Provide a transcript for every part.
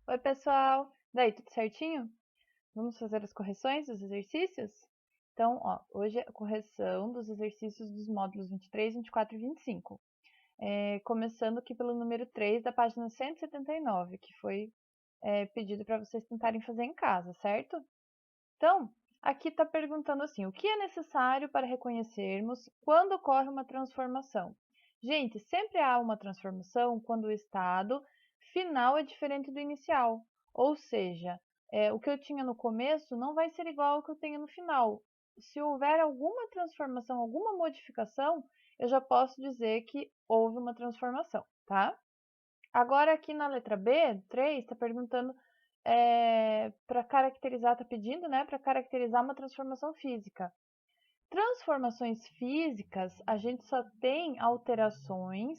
Oi, pessoal! Daí, tudo certinho? Vamos fazer as correções dos exercícios? Então, ó, hoje é a correção dos exercícios dos módulos 23, 24 e 25. Começando aqui pelo número 3 da página 179, que foi pedido para vocês tentarem fazer em casa, certo? Então, aqui está perguntando assim, o que é necessário para reconhecermos quando ocorre uma transformação? Gente, sempre há uma transformação quando o estado final é diferente do inicial. Ou seja, o que eu tinha no começo não vai ser igual ao que eu tenho no final. Se houver alguma transformação, alguma modificação, eu já posso dizer que houve uma transformação, tá? Agora aqui na letra B, 3, está perguntando para caracterizar, está pedindo, né, para caracterizar uma transformação física. Transformações físicas, a gente só tem alterações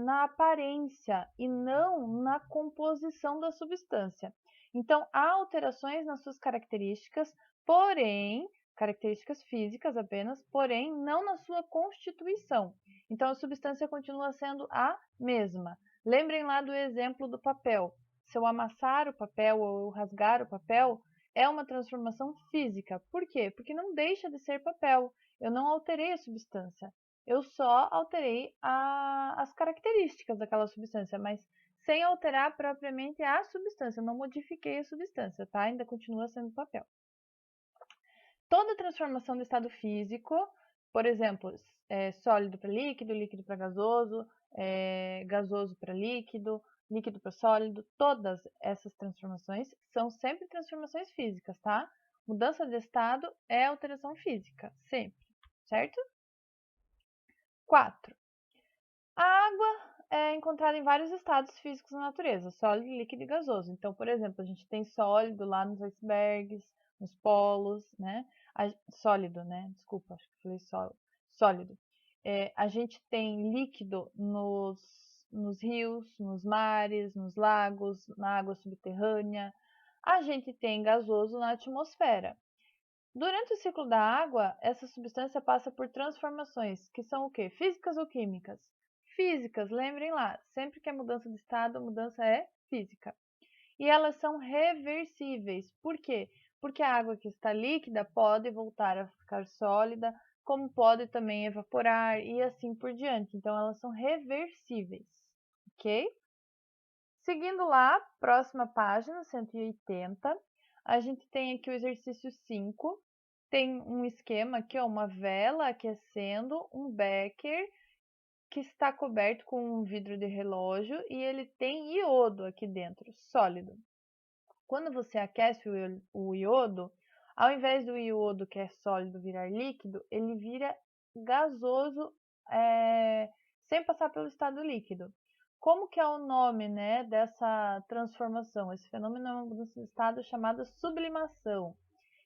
na aparência e não na composição da substância. Então, há alterações nas suas características, porém, características físicas apenas, porém, não na sua constituição. Então, a substância continua sendo a mesma. Lembrem lá do exemplo do papel. Se eu amassar o papel ou eu rasgar o papel, é uma transformação física. Por quê? Porque não deixa de ser papel. Eu não alterei a substância. Eu só alterei as características daquela substância, mas sem alterar propriamente a substância. Eu não modifiquei a substância, tá? Ainda continua sendo papel. Toda transformação do estado físico, por exemplo, sólido para líquido, líquido para gasoso, gasoso para líquido, líquido para sólido, todas essas transformações são sempre transformações físicas, tá? Mudança de estado é alteração física, sempre, certo? 4. A água é encontrada em vários estados físicos na natureza, sólido, líquido e gasoso. Então, por exemplo, a gente tem sólido lá nos icebergs, nos polos, né? Sólido, né? Desculpa, acho que falei sólido. A gente tem líquido nos rios, nos mares, nos lagos, na água subterrânea. A gente tem gasoso na atmosfera. Durante o ciclo da água, essa substância passa por transformações, que são o quê? Físicas ou químicas? Físicas, lembrem lá, sempre que é mudança de estado, a mudança é física. E elas são reversíveis. Por quê? Porque a água que está líquida pode voltar a ficar sólida, como pode também evaporar e assim por diante. Então, elas são reversíveis, ok? Seguindo lá, próxima página, 180, a gente tem aqui o exercício 5. Tem um esquema aqui, ó, uma vela aquecendo um becker que está coberto com um vidro de relógio e ele tem iodo aqui dentro, sólido. Quando você aquece o iodo, ao invés do iodo que é sólido virar líquido, ele vira gasoso sem passar pelo estado líquido. Como que é o nome, né, dessa transformação? Esse fenômeno é uma mudança de estado chamada sublimação.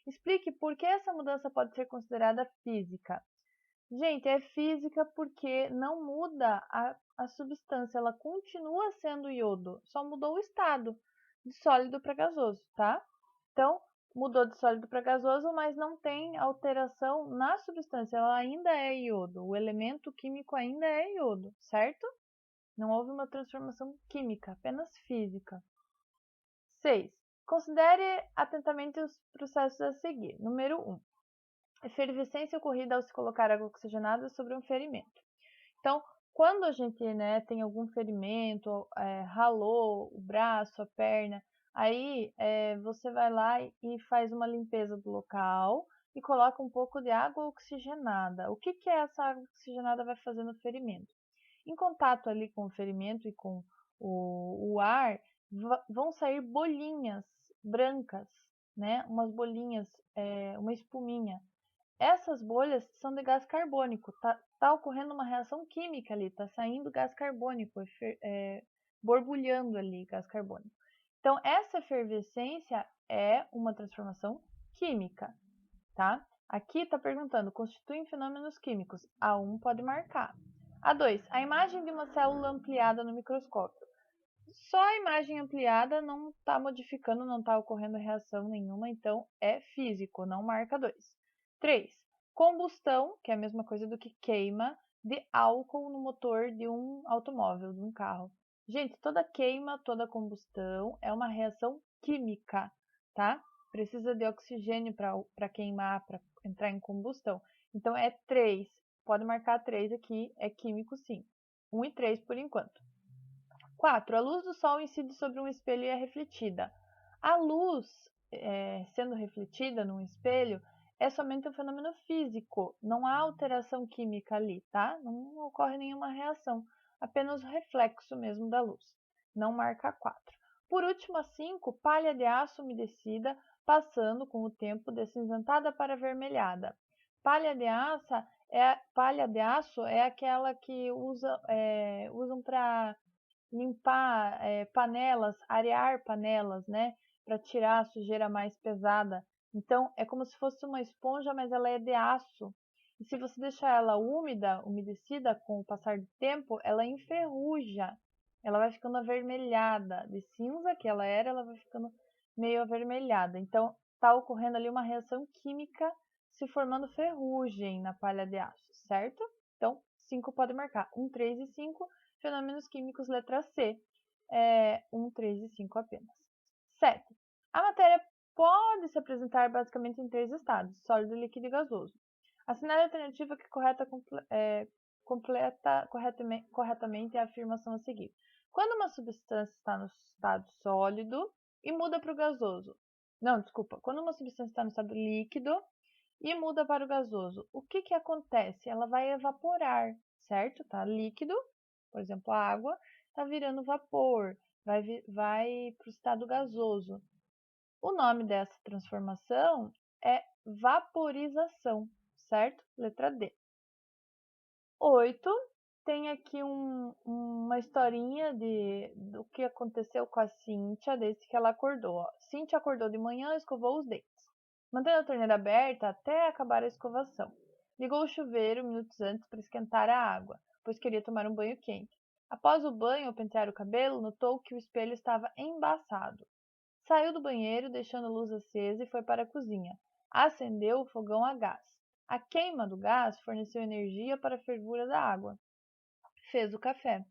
Explique por que essa mudança pode ser considerada física. Gente, é física porque não muda a substância, ela continua sendo iodo, só mudou o estado de sólido para gasoso, tá? Então, mudou de sólido para gasoso, mas não tem alteração na substância, ela ainda é iodo, o elemento químico ainda é iodo, certo? Não houve uma transformação química, apenas física. 6. Considere atentamente os processos a seguir. Número 1. Efervescência ocorrida ao se colocar água oxigenada sobre um ferimento. Então, quando a gente, né, tem algum ferimento, ralou o braço, a perna, aí você vai lá e faz uma limpeza do local e coloca um pouco de água oxigenada. O que que essa água oxigenada vai fazer no ferimento? Em contato ali com o ferimento e com o ar, vão sair bolinhas brancas, né? Umas bolinhas, uma espuminha. Essas bolhas são de gás carbônico, tá ocorrendo uma reação química ali, tá saindo gás carbônico, borbulhando ali gás carbônico. Então, essa efervescência é uma transformação química, tá? Aqui está perguntando, constituem fenômenos químicos. A1 pode marcar. A2, a imagem de uma célula ampliada no microscópio. Só a imagem ampliada não está modificando, não está ocorrendo reação nenhuma, então é físico, não marca 2. 3. Combustão, que é a mesma coisa do que queima, de álcool no motor de um automóvel, de um carro. Gente, toda queima, toda combustão é uma reação química, tá? Precisa de oxigênio para queimar, para entrar em combustão. Então é 3. Pode marcar 3 aqui, é químico sim. 1 e 3 por enquanto. 4. A luz do sol incide sobre um espelho e é refletida. A luz, sendo refletida num espelho, é somente um fenômeno físico, não há alteração química ali, tá? Não ocorre nenhuma reação, apenas o reflexo mesmo da luz. Não marca 4. Por último, a 5, palha de aço umedecida, passando com o tempo de cinzentada para avermelhada. Palha de aço é aquela que usam para limpar panelas, arear panelas, né? Para tirar a sujeira mais pesada. Então, é como se fosse uma esponja, mas ela é de aço. E se você deixar ela úmida, umedecida com o passar do tempo, ela enferruja. Ela vai ficando avermelhada. De cinza que ela era, ela vai ficando meio avermelhada. Então, está ocorrendo ali uma reação química se formando ferrugem na palha de aço, certo? Então, 5 pode marcar. 1, 3 e 5. Fenômenos químicos, letra C. 1, 3 e 5 apenas. 7. A matéria pode se apresentar basicamente em 3 estados: sólido, líquido e gasoso. Assinale a alternativa que completa corretamente a afirmação a seguir. Quando uma substância está no estado sólido e muda para o gasoso. Não, desculpa. Quando uma substância está no estado líquido e muda para o gasoso, o que acontece? Ela vai evaporar, certo? Tá líquido, por exemplo, a água, está virando vapor, vai para o estado gasoso. O nome dessa transformação é vaporização, certo? Letra D. 8. Tem aqui uma historinha do que aconteceu com a Cíntia desde que ela acordou. Ó. Cíntia acordou de manhã e escovou os dentes, mantendo a torneira aberta até acabar a escovação. Ligou o chuveiro minutos antes para esquentar a água, pois queria tomar um banho quente. Após o banho, ao pentear o cabelo, notou que o espelho estava embaçado. Saiu do banheiro, deixando a luz acesa e foi para a cozinha. Acendeu o fogão a gás. A queima do gás forneceu energia para a fervura da água. Fez o café.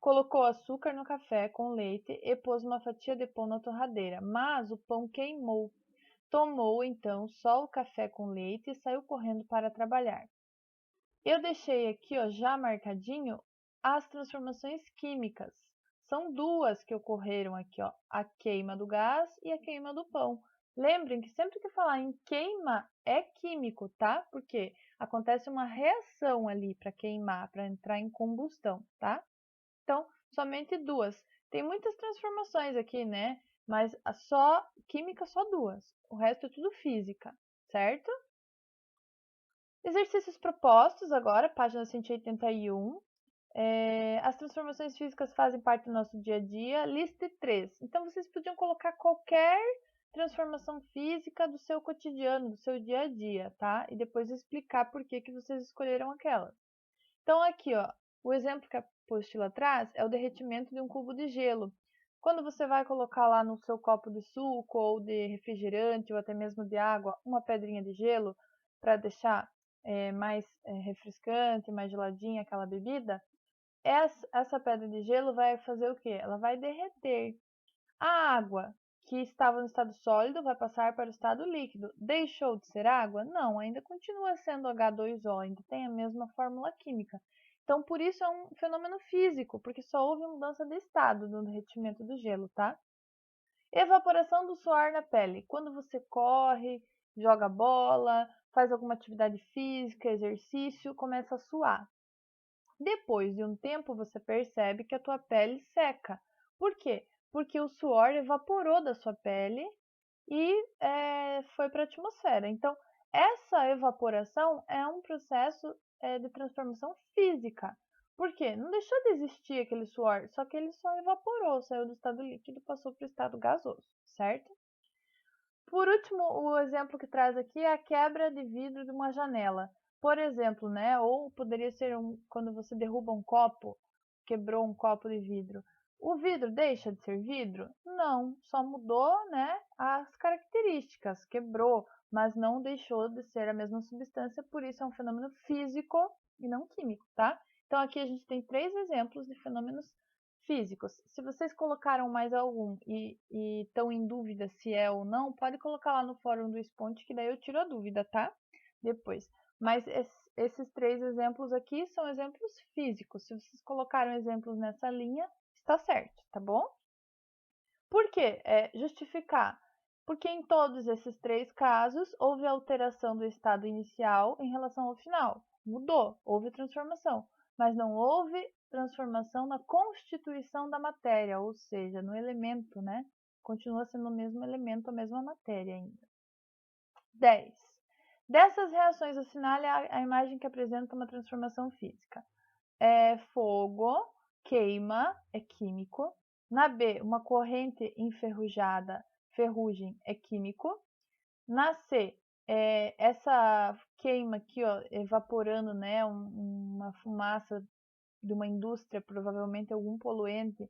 Colocou açúcar no café com leite e pôs uma fatia de pão na torradeira, mas o pão queimou. Tomou então só o café com leite e saiu correndo para trabalhar. Eu deixei aqui, ó, já marcadinho as transformações químicas. São duas que ocorreram aqui, ó, a queima do gás e a queima do pão. Lembrem que sempre que falar em queima é químico, tá? Porque acontece uma reação ali para queimar, para entrar em combustão, tá? Então, somente duas. Tem muitas transformações aqui, né? Mas só química só duas. O resto é tudo física, certo? Exercícios propostos agora, página 181. As transformações físicas fazem parte do nosso dia a dia. Liste 3. Então, vocês podiam colocar qualquer transformação física do seu cotidiano, do seu dia a dia, tá? E depois explicar por que vocês escolheram aquela. Então, aqui, ó, o exemplo que a apostila traz é o derretimento de um cubo de gelo. Quando você vai colocar lá no seu copo de suco ou de refrigerante ou até mesmo de água uma pedrinha de gelo para deixar mais refrescante, mais geladinha aquela bebida, essa pedra de gelo vai fazer o quê? Ela vai derreter. A água que estava no estado sólido vai passar para o estado líquido. Deixou de ser água? Não, ainda continua sendo H2O, ainda tem a mesma fórmula química. Então, por isso é um fenômeno físico, porque só houve mudança de estado no derretimento do gelo, tá? Evaporação do suor na pele. Quando você corre, joga bola, faz alguma atividade física, exercício, começa a suar. Depois de um tempo, você percebe que a tua pele seca. Por quê? Porque o suor evaporou da sua pele e foi para a atmosfera. Então, essa evaporação é um processo de transformação física. Por quê? Não deixou de existir aquele suor, só que ele só evaporou, saiu do estado líquido e passou para o estado gasoso, certo? Por último, o exemplo que traz aqui é a quebra de vidro de uma janela. Por exemplo, né? Ou poderia ser quando você derruba um copo, quebrou um copo de vidro. O vidro deixa de ser vidro? Não, só mudou, né, as características, quebrou, mas não deixou de ser a mesma substância, por isso é um fenômeno físico e não químico, tá? Então aqui a gente tem 3 exemplos de fenômenos físicos. Se vocês colocaram mais algum e estão em dúvida se é ou não, pode colocar lá no fórum do Sponte, que daí eu tiro a dúvida, tá? Depois. Mas esses 3 exemplos aqui são exemplos físicos. Se vocês colocaram exemplos nessa linha, está certo, tá bom? Por quê? Justificar. Porque em todos esses 3 casos, houve alteração do estado inicial em relação ao final. Mudou, houve transformação. Mas não houve transformação na constituição da matéria, ou seja, no elemento, né? Continua sendo o mesmo elemento, a mesma matéria ainda. 10. Dessas reações, assinale a imagem que apresenta uma transformação física. Fogo, queima, é químico. Na B, uma corrente enferrujada, ferrugem, é químico. Na C, essa queima aqui, ó, evaporando, né, uma fumaça de uma indústria, provavelmente algum poluente,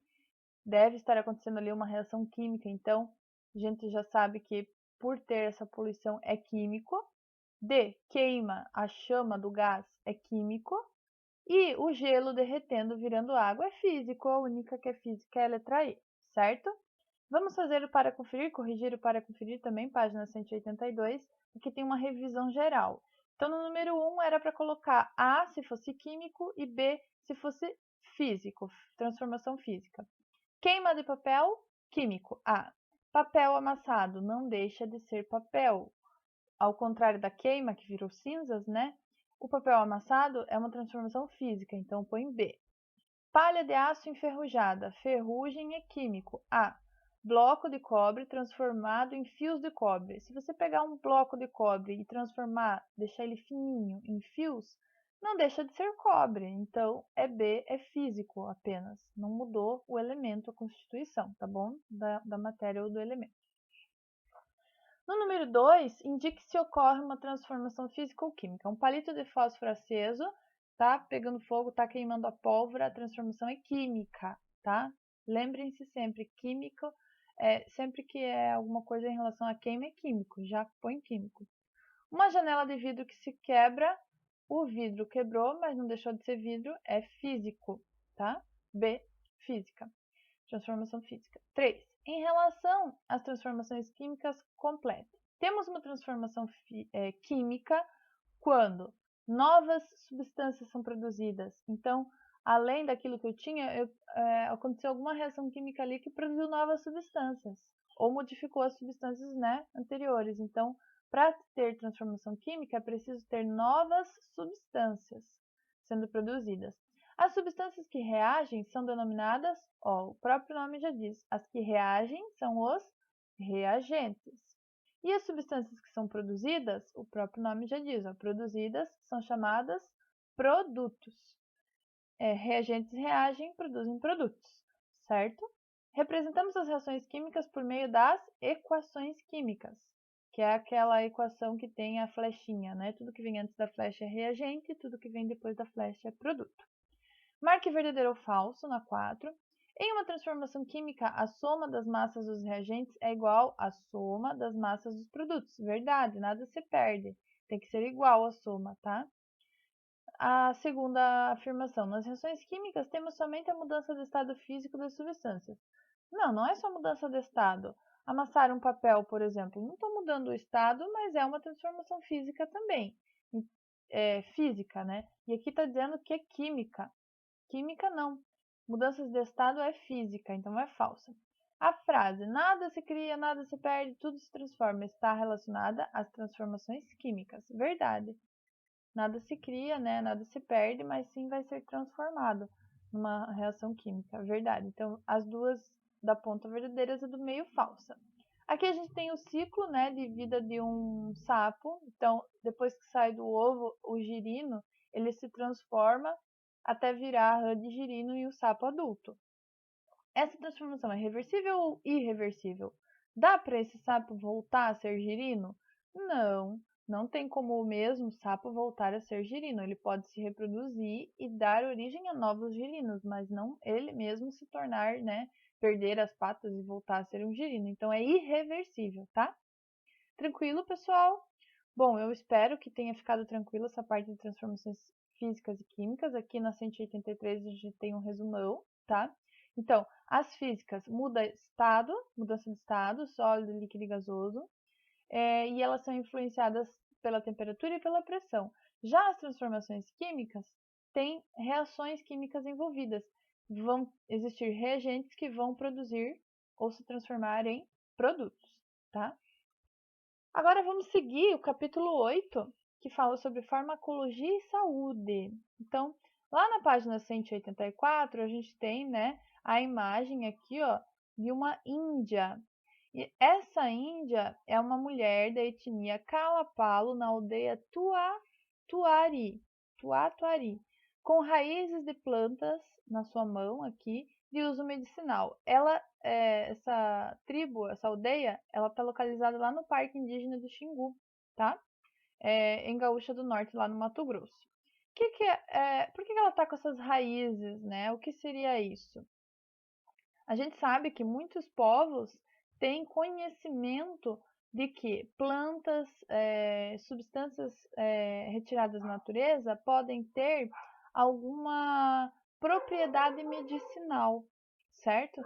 deve estar acontecendo ali uma reação química. Então, a gente já sabe que por ter essa poluição é químico. D, queima, a chama do gás é químico. E o gelo derretendo virando água é físico, a única que é física é a letra E, certo? Vamos fazer o para conferir, corrigir o para conferir também, página 182, aqui tem uma revisão geral. Então, no número 1 era para colocar A se fosse químico e B se fosse físico, transformação física. Queima de papel, químico, A. Papel amassado não deixa de ser papel. Ao contrário da queima, que virou cinzas, né? O papel amassado é uma transformação física, então põe B. Palha de aço enferrujada, ferrugem é químico. A. Bloco de cobre transformado em fios de cobre. Se você pegar um bloco de cobre e transformar, deixar ele fininho em fios, não deixa de ser cobre. Então, é B, é físico apenas. Não mudou o elemento, a constituição, tá bom? Da matéria ou do elemento. No número 2, indique se ocorre uma transformação física ou química. Um palito de fósforo aceso, tá pegando fogo, tá queimando a pólvora, a transformação é química, tá? Lembrem-se sempre, químico, sempre que é alguma coisa em relação a queima é químico, já põe químico. Uma janela de vidro que se quebra, o vidro quebrou, mas não deixou de ser vidro, é físico, tá? B, física. Transformação física. 3. Em relação às transformações químicas, complete. Temos uma transformação química quando novas substâncias são produzidas. Então, além daquilo que eu tinha, aconteceu alguma reação química ali que produziu novas substâncias ou modificou as substâncias, né, anteriores. Então, para ter transformação química, é preciso ter novas substâncias sendo produzidas. As substâncias que reagem são denominadas, o próprio nome já diz, as que reagem são os reagentes. E as substâncias que são produzidas, o próprio nome já diz, produzidas são chamadas produtos. Reagentes reagem, produzem produtos, certo? Representamos as reações químicas por meio das equações químicas, que é aquela equação que tem a flechinha, né? Tudo que vem antes da flecha é reagente, tudo que vem depois da flecha é produto. Marque verdadeiro ou falso na 4. Em uma transformação química, a soma das massas dos reagentes é igual à soma das massas dos produtos. Verdade, nada se perde. Tem que ser igual a soma, tá? A segunda afirmação. Nas reações químicas, temos somente a mudança do estado físico das substâncias. Não, não é só mudança de estado. Amassar um papel, por exemplo, não estou mudando o estado, mas é uma transformação física também. Física, né? E aqui está dizendo que é química. Química não. Mudanças de estado é física, então é falsa. A frase nada se cria, nada se perde, tudo se transforma está relacionada às transformações químicas. Verdade. Nada se cria, né? Nada se perde, mas sim vai ser transformado numa reação química. Verdade. Então, as duas da ponta verdadeiras e do meio falsa. Aqui a gente tem o ciclo, né, de vida de um sapo. Então, depois que sai do ovo, o girino, ele se transforma até virar a rã de girino e o sapo adulto. Essa transformação é reversível ou irreversível? Dá para esse sapo voltar a ser girino? Não, não tem como o mesmo sapo voltar a ser girino. Ele pode se reproduzir e dar origem a novos girinos, mas não ele mesmo se tornar, né, perder as patas e voltar a ser um girino. Então é irreversível, tá? Tranquilo, pessoal? Bom, eu espero que tenha ficado tranquilo essa parte de transformações físicas e químicas. Aqui na 183 a gente tem um resumão, tá? Então, as físicas mudança de estado, sólido, líquido e gasoso, e elas são influenciadas pela temperatura e pela pressão. Já as transformações químicas têm reações químicas envolvidas. Vão existir reagentes que vão produzir ou se transformar em produtos, tá? Agora vamos seguir o capítulo 8, que fala sobre farmacologia e saúde. Então, lá na página 184, a gente tem, né, a imagem aqui, ó, de uma índia. E essa índia é uma mulher da etnia Kalapalo na aldeia Tuatuari, com raízes de plantas na sua mão aqui de uso medicinal. Essa tribo, essa aldeia, ela está localizada lá no Parque Indígena do Xingu, tá? Em Gaúcha do Norte, lá no Mato Grosso. Por que ela está com essas raízes, né? O que seria isso? A gente sabe que muitos povos têm conhecimento de que plantas, substâncias retiradas da natureza podem ter alguma propriedade medicinal, certo?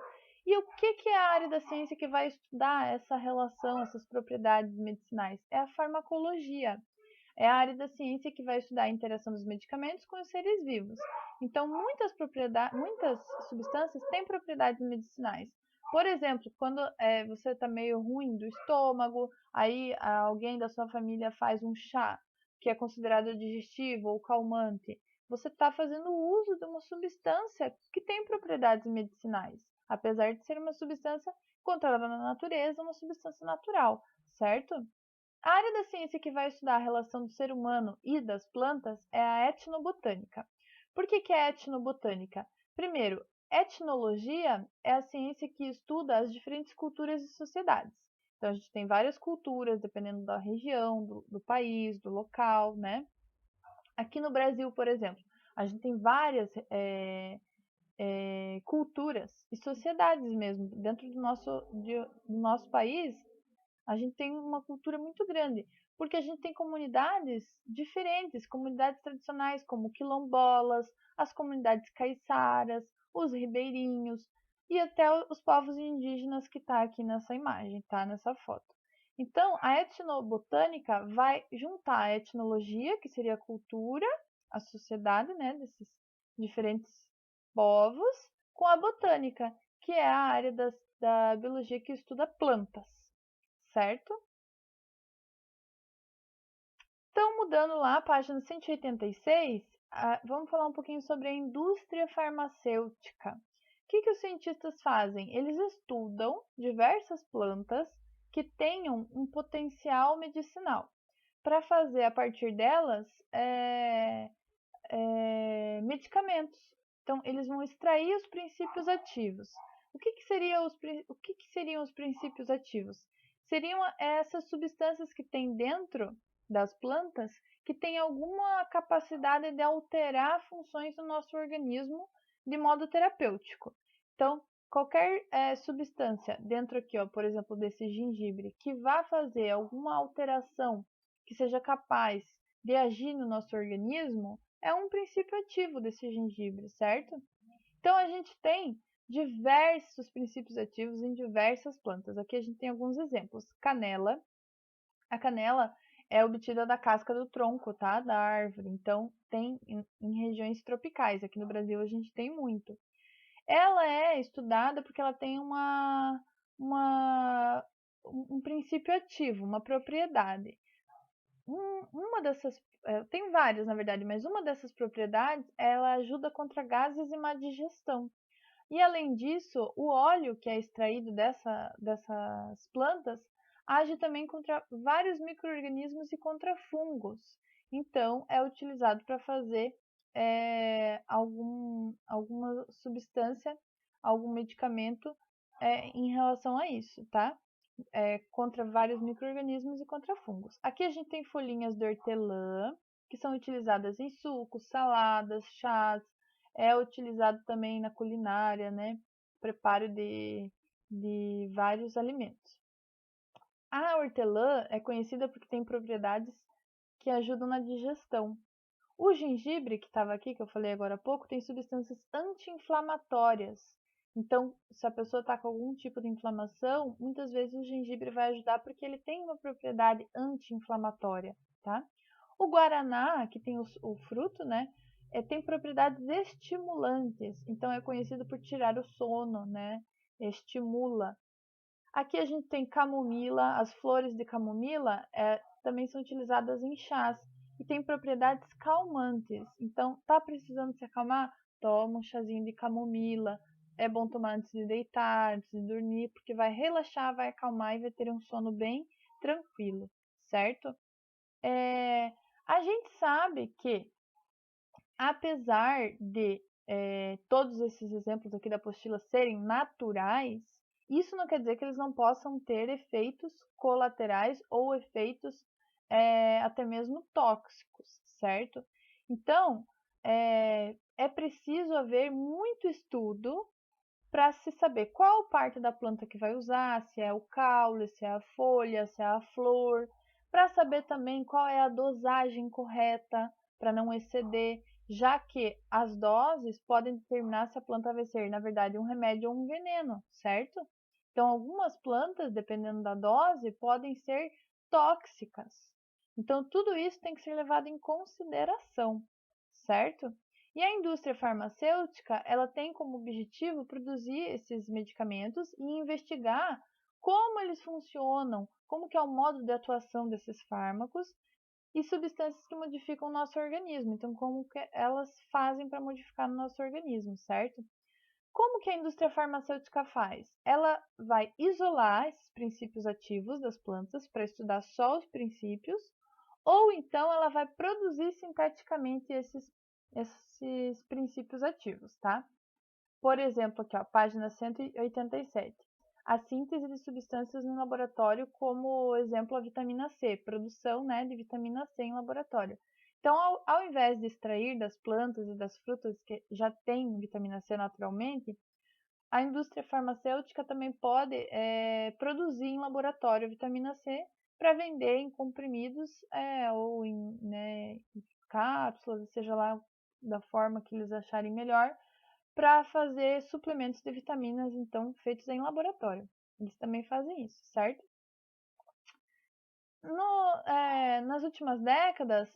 E o que é a área da ciência que vai estudar essa relação, essas propriedades medicinais? É a farmacologia. É a área da ciência que vai estudar a interação dos medicamentos com os seres vivos. Então, muitas substâncias têm propriedades medicinais. Por exemplo, quando você está meio ruim do estômago, aí alguém da sua família faz um chá que é considerado digestivo ou calmante, você está fazendo uso de uma substância que tem propriedades medicinais, apesar de ser uma substância encontrada na natureza, uma substância natural, certo? A área da ciência que vai estudar a relação do ser humano e das plantas é a etnobotânica. Por que é etnobotânica? Primeiro, etnologia é a ciência que estuda as diferentes culturas e sociedades. Então, a gente tem várias culturas, dependendo da região, do país, do local, né? Aqui no Brasil, por exemplo, a gente tem várias culturas e sociedades mesmo. Dentro do nosso país, a gente tem uma cultura muito grande, porque a gente tem comunidades diferentes, comunidades tradicionais como quilombolas, as comunidades caiçaras, os ribeirinhos e até os povos indígenas que está aqui nessa imagem, tá? Nessa foto. Então, a etnobotânica vai juntar a etnologia, que seria a cultura, a sociedade, né, desses diferentes povos, com a botânica, que é a área da biologia que estuda plantas, certo? Então, mudando lá, a página 186, vamos falar um pouquinho sobre a indústria farmacêutica. O que os cientistas fazem? Eles estudam diversas plantas que tenham um potencial medicinal, para fazer a partir delas medicamentos. Então, eles vão extrair os princípios ativos. O que seriam os princípios ativos? Seriam essas substâncias que tem dentro das plantas que têm alguma capacidade de alterar funções do nosso organismo de modo terapêutico. Então, qualquer substância dentro aqui, ó, por exemplo, desse gengibre, que vá fazer alguma alteração que seja capaz de agir no nosso organismo, é um princípio ativo desse gengibre, certo? Então, a gente tem diversos princípios ativos em diversas plantas. Aqui a gente tem alguns exemplos. Canela. A canela é obtida da casca do tronco, tá? Da árvore. Então, tem em regiões tropicais. Aqui no Brasil a gente tem muito. Ela é estudada porque ela tem um princípio ativo, uma propriedade. Uma dessas, tem várias na verdade, mas uma dessas propriedades, ela ajuda contra gases e má digestão. E além disso, o óleo que é extraído dessas plantas age também contra vários micro-organismos e contra fungos. Então, é utilizado para fazer alguma substância, algum medicamento em relação a isso, tá? Contra vários micro-organismos e contra fungos. Aqui a gente tem folhinhas de hortelã, que são utilizadas em sucos, saladas, chás, é utilizado também na culinária, né? Preparo de vários alimentos. A hortelã é conhecida porque tem propriedades que ajudam na digestão. O gengibre, que estava aqui, que eu falei agora há pouco, tem substâncias anti-inflamatórias. Então, se a pessoa está com algum tipo de inflamação, muitas vezes o gengibre vai ajudar porque ele tem uma propriedade anti-inflamatória, tá? O guaraná, que tem o fruto, né, tem propriedades estimulantes, então é conhecido por tirar o sono, né? Estimula. Aqui a gente tem camomila, as flores de camomila também são utilizadas em chás e tem propriedades calmantes. Então, tá precisando se acalmar? Toma um chazinho de camomila. É bom tomar antes de deitar, antes de dormir, porque vai relaxar, vai acalmar e vai ter um sono bem tranquilo, certo? A gente sabe que, apesar de todos esses exemplos aqui da apostila serem naturais, isso não quer dizer que eles não possam ter efeitos colaterais ou efeitos até mesmo tóxicos, certo? Então, é preciso haver muito estudo para se saber qual parte da planta que vai usar, se é o caule, se é a folha, se é a flor, para saber também qual é a dosagem correta para não exceder, já que as doses podem determinar se a planta vai ser, na verdade, um remédio ou um veneno, certo? Então, algumas plantas, dependendo da dose, podem ser tóxicas. Então, tudo isso tem que ser levado em consideração, certo? E a indústria farmacêutica, ela tem como objetivo produzir esses medicamentos e investigar como eles funcionam, como que é o modo de atuação desses fármacos e substâncias que modificam o nosso organismo. Então, como que elas fazem para modificar o nosso organismo, certo? Como que a indústria farmacêutica faz? Ela vai isolar esses princípios ativos das plantas para estudar só os princípios, ou então ela vai produzir sinteticamente esses princípios ativos, tá? Por exemplo, aqui, ó, página 187. A síntese de substâncias no laboratório, como exemplo a vitamina C, produção, né, de vitamina C em laboratório. Então, ao invés de extrair das plantas e das frutas que já têm vitamina C naturalmente, a indústria farmacêutica também pode produzir em laboratório vitamina C para vender em comprimidos ou em cápsulas, seja lá da forma que eles acharem melhor, para fazer suplementos de vitaminas, então, feitos em laboratório. Eles também fazem isso, certo? Nas últimas décadas,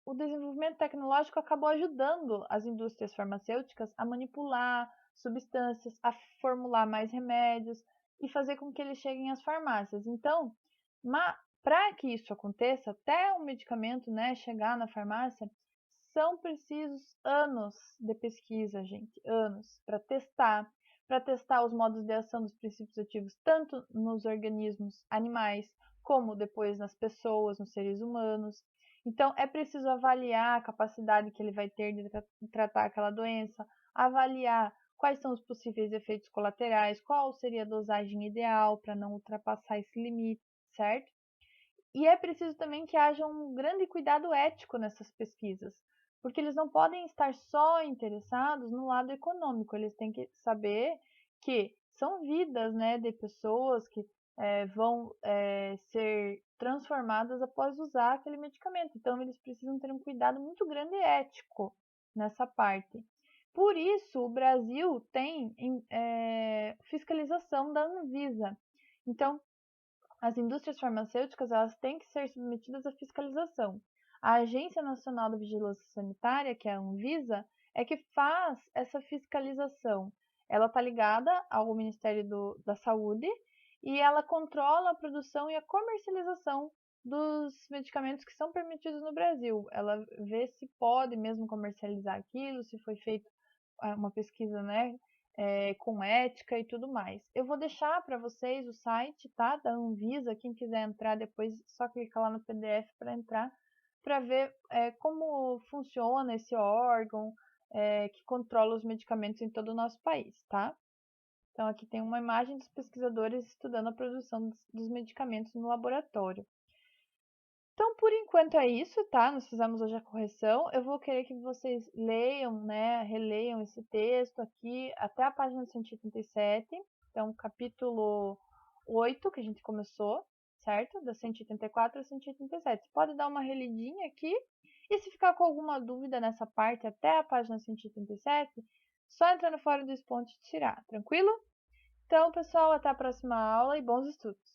o desenvolvimento tecnológico acabou ajudando as indústrias farmacêuticas a manipular substâncias, a formular mais remédios e fazer com que eles cheguem às farmácias. Então, para que isso aconteça, até o medicamento, né, chegar na farmácia, são precisos anos de pesquisa, gente, anos, para testar os modos de ação dos princípios ativos, tanto nos organismos animais, como depois nas pessoas, nos seres humanos. Então, é preciso avaliar a capacidade que ele vai ter de tratar aquela doença, avaliar quais são os possíveis efeitos colaterais, qual seria a dosagem ideal para não ultrapassar esse limite, certo? E é preciso também que haja um grande cuidado ético nessas pesquisas, porque eles não podem estar só interessados no lado econômico, eles têm que saber que são vidas, né, de pessoas que vão ser transformadas após usar aquele medicamento. Então, eles precisam ter um cuidado muito grande ético nessa parte. Por isso, o Brasil tem fiscalização da Anvisa. Então, as indústrias farmacêuticas elas têm que ser submetidas à fiscalização. A Agência Nacional da Vigilância Sanitária, que é a Anvisa, é que faz essa fiscalização. Ela está ligada ao Ministério da Saúde e ela controla a produção e a comercialização dos medicamentos que são permitidos no Brasil. Ela vê se pode mesmo comercializar aquilo, se foi feita uma pesquisa, né, com ética e tudo mais. Eu vou deixar para vocês o site, tá, da Anvisa, quem quiser entrar depois, só clicar lá no PDF para entrar, para ver como funciona esse órgão que controla os medicamentos em todo o nosso país, tá? Então aqui tem uma imagem dos pesquisadores estudando a produção dos medicamentos no laboratório. Então, por enquanto é isso, tá? Nós fizemos hoje a correção. Eu vou querer que vocês leiam, né, releiam esse texto aqui até a página 187. Então, capítulo 8 que a gente começou, certo? Da 184 a 187. Você pode dar uma relidinha aqui. E se ficar com alguma dúvida nessa parte até a página 187, Só entrar no fórum do Exponte e tirar, tranquilo? Então, pessoal, até a próxima aula e bons estudos!